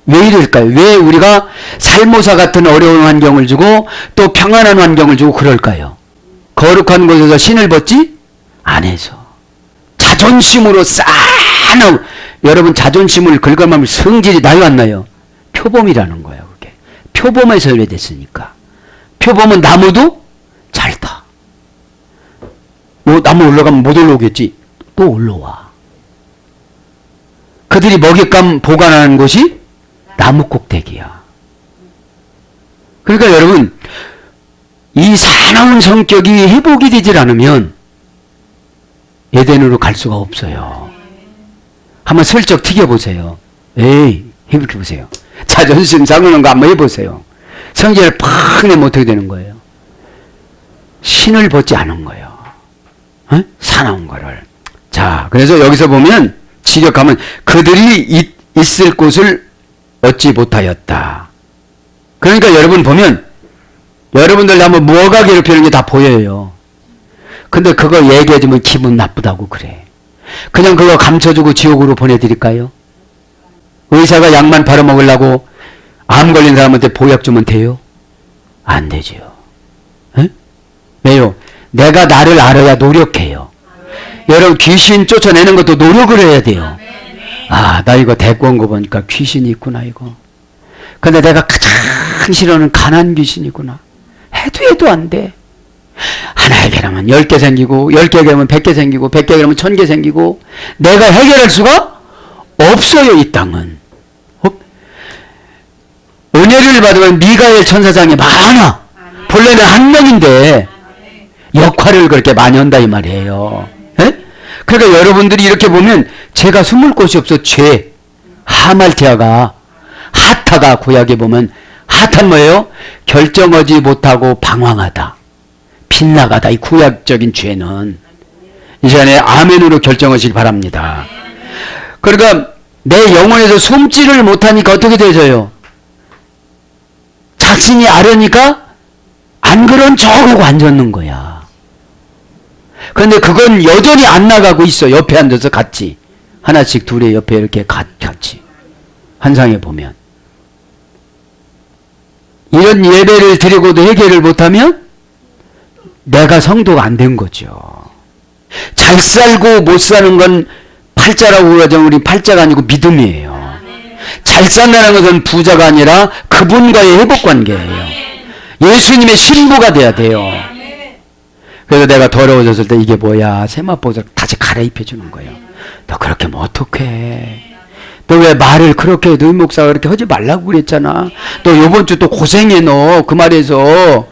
왜 이럴까요? 왜 우리가 살모사 같은 어려운 환경을 주고 또 평안한 환경을 주고 그럴까요? 거룩한 곳에서 신을 벗지? 안에서. 자존심으로 싸나워. 여러분 자존심을 긁어마면 성질이 나요 안 나요? 표범이라는 거예요. 그게. 표범에서 유래됐으니까. 표범은 나무도 잘 타. 나무 올라가면 못 올라오겠지. 또 올라와. 그들이 먹잇감 보관하는 곳이 나무 꼭대기야. 그러니까 여러분 이 사나운 성격이 회복이 되질 않으면 에덴으로 갈 수가 없어요. 한번 슬쩍 튀겨보세요. 에이 해보세요. 자존심 상하는 거 한번 해보세요. 성질을 팍 내면 어떻게 되는 거예요? 신을 벗지 않은 거예요. 어? 사나운 거를. 자, 그래서 여기서 보면 지적하면 그들이 있을 곳을 얻지 못하였다. 그러니까 여러분 보면 여러분들 한번 뭐가 괴롭히는 게 다 보여요. 근데 그거 얘기해주면 기분 나쁘다고 그래. 그냥 그거 감춰주고 지옥으로 보내드릴까요? 의사가 약만 팔아먹으려고 암 걸린 사람한테 보약 주면 돼요? 안 되죠. 에? 왜요? 내가 나를 알아야 노력해요. 여러분 귀신 쫓아내는 것도 노력을 해야 돼요. 아, 나 이거 데리고 온 거 보니까 귀신이 있구나 이거. 근데 내가 가장 싫어하는 가난 귀신이구나. 해도 안 돼. 하나 해결하면 10개 생기고 10개 해결하면 100개 생기고 100개 해결하면 1000개 생기고 내가 해결할 수가 없어요. 이 땅은. 은혜를 받으면 미가엘 천사장이 많아. 본래는 한 명인데 역할을 그렇게 많이 한다 이 말이에요. 에? 그러니까 여러분들이 이렇게 보면 죄가 숨을 곳이 없어. 죄. 하말티아가 하타가 구약에 보면 하타 뭐예요? 결정하지 못하고 방황하다. 빗나가다. 이 구약적인 죄는 이 시간에 아멘으로 결정하시기 바랍니다. 그러니까 내 영혼에서 숨지를 못하니까 어떻게 되져요? 자신이 아려니까 안 그런 척하고 앉았는 거야. 그런데 그건 여전히 안 나가고 있어. 옆에 앉아서 같이. 하나씩 둘의 옆에 이렇게 같이. 환상에 보면. 이런 예배를 드리고도 해결을 못하면 내가 성도가 안 된 거죠. 잘 살고 못 사는 건 팔자라고 그러죠. 우리 팔자가 아니고 믿음이에요. 잘 산다는 것은 부자가 아니라 그분과의 회복관계예요. 예수님의 신부가 돼야 돼요. 그래서 내가 더러워졌을 때 이게 뭐야 세마포를 다시 갈아입혀 주는 거예요. 너 그렇게 하면 어떡해. 너 왜 말을 그렇게 너 목사가 그렇게 하지 말라고 그랬잖아. 너 요번 주 또 고생해 너 그 말에서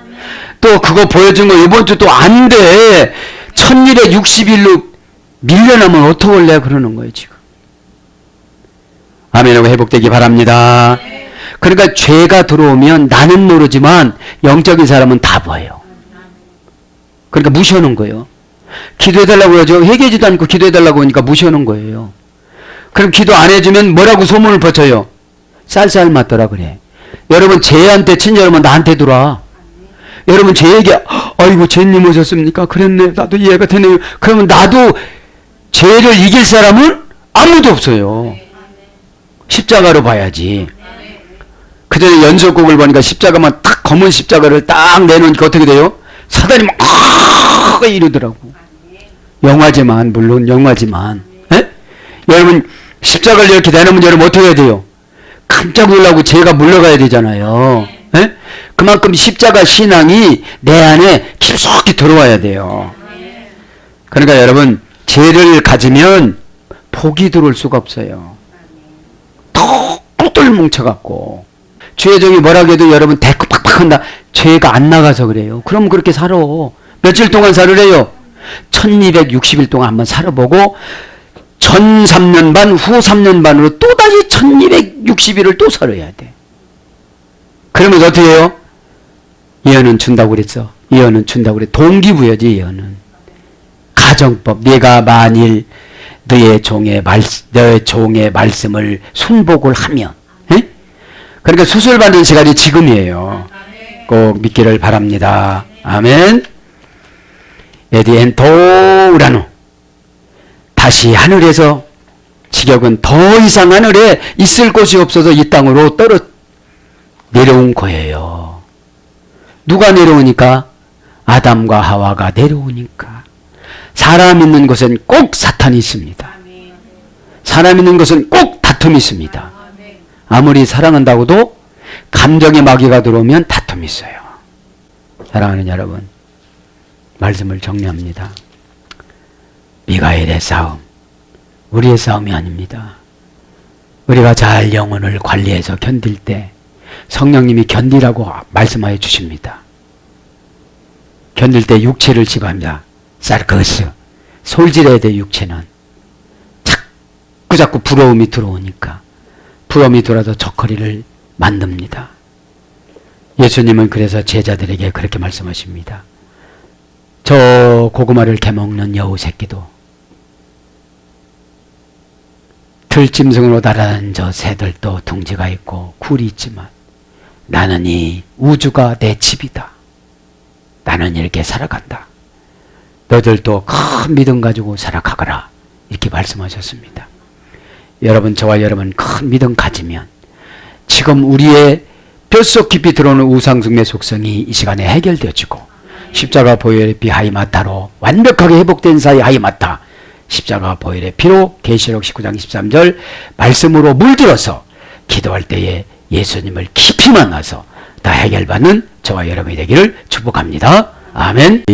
또 그거 보여준 거 이번 주 또 안 돼. 1260일로 밀려나면 어떡할래 그러는 거예요 지금. 아멘하고 회복되기 바랍니다. 그러니까 죄가 들어오면 나는 모르지만 영적인 사람은 다 봐요. 그러니까 무시하는 거예요. 기도해달라고 그러죠. 회개하지도 않고 기도해달라고 하니까 무시하는 거예요. 그럼 기도 안 해주면 뭐라고 소문을 퍼쳐요? 쌀쌀 맞더라 그래. 여러분 쟤한테 친절하면 나한테 들어와. 여러분 제 얘기 아이고 쟤님 오셨습니까? 그랬네. 나도 이해가 되네요. 그러면 나도 죄를 이길 사람은 아무도 없어요. 십자가로 봐야지. 그 전에 연속곡을 보니까 십자가만 딱 검은 십자가를 딱 내놓으니까 어떻게 돼요? 사단이 막 이러더라고. 영화지만 물론 영화지만. 에? 여러분 십자가를 이렇게 내놓으면 여러분 어떻게 해야 돼요? 깜짝 놀라고 죄가 물러가야 되잖아요. 에? 그만큼 십자가 신앙이 내 안에 깊숙이 들어와야 돼요. 그러니까 여러분 죄를 가지면 복이 들어올 수가 없어요. 똘똘 뭉쳐갖고 죄종이 뭐라고 해도 여러분 대꾸 팍팍 한다. 죄가 안 나가서 그래요. 그럼 그렇게 살아. 며칠 동안 살으래요? 1260일 동안 한번 살아보고 전 3년 반, 후 3년 반으로 또다시 1260일을 또 살아야 돼. 그러면 어떻게 해요? 예언은 준다고 그랬어. 예언은 준다고 그래. 동기부여지 예언은. 가정법. 네가 만일 너의 종의 말씀을 순복을 하면 에? 그러니까 수술받는 시간이 지금이에요. 꼭 믿기를 바랍니다. 아멘. 에디엔토우라노. 다시 하늘에서 지격은 더 이상 하늘에 있을 곳이 없어서 이 땅으로 내려온 거예요. 누가 내려오니까? 아담과 하와가 내려오니까. 사람 있는 곳엔 꼭 사탄이 있습니다. 사람 있는 곳은 꼭 다툼이 있습니다. 아무리 사랑한다고도 감정의 마귀가 들어오면 다툼이 있어요. 사랑하는 여러분, 말씀을 정리합니다. 미가엘의 싸움, 우리의 싸움이 아닙니다. 우리가 잘 영혼을 관리해서 견딜 때 성령님이 견디라고 말씀하여 주십니다. 견딜 때 육체를 지배합니다. 사르커스, 솔질해야 돼. 육체는 자꾸 부러움이 들어오니까 부러움이 들어도 저커리를 만듭니다. 예수님은 그래서 제자들에게 그렇게 말씀하십니다. 저 고구마를 캐먹는 여우 새끼도 들짐승으로 날아다니는 저 새들도 둥지가 있고 굴이 있지만 나는 이 우주가 내 집이다. 나는 이렇게 살아간다. 너들도 큰 믿음 가지고 살아가거라. 이렇게 말씀하셨습니다. 여러분, 저와 여러분 큰 믿음 가지면 지금 우리의 뼛속 깊이 들어오는 우상숭배 속성이 이 시간에 해결되어지고 십자가 보혈의 피 하이마타로 완벽하게 회복된 사이 하이마타 십자가 보혈의 피로 계시록 19장 23절 말씀으로 물들어서 기도할 때에 예수님을 깊이 만나서 다 해결받는 저와 여러분이 되기를 축복합니다. 아멘.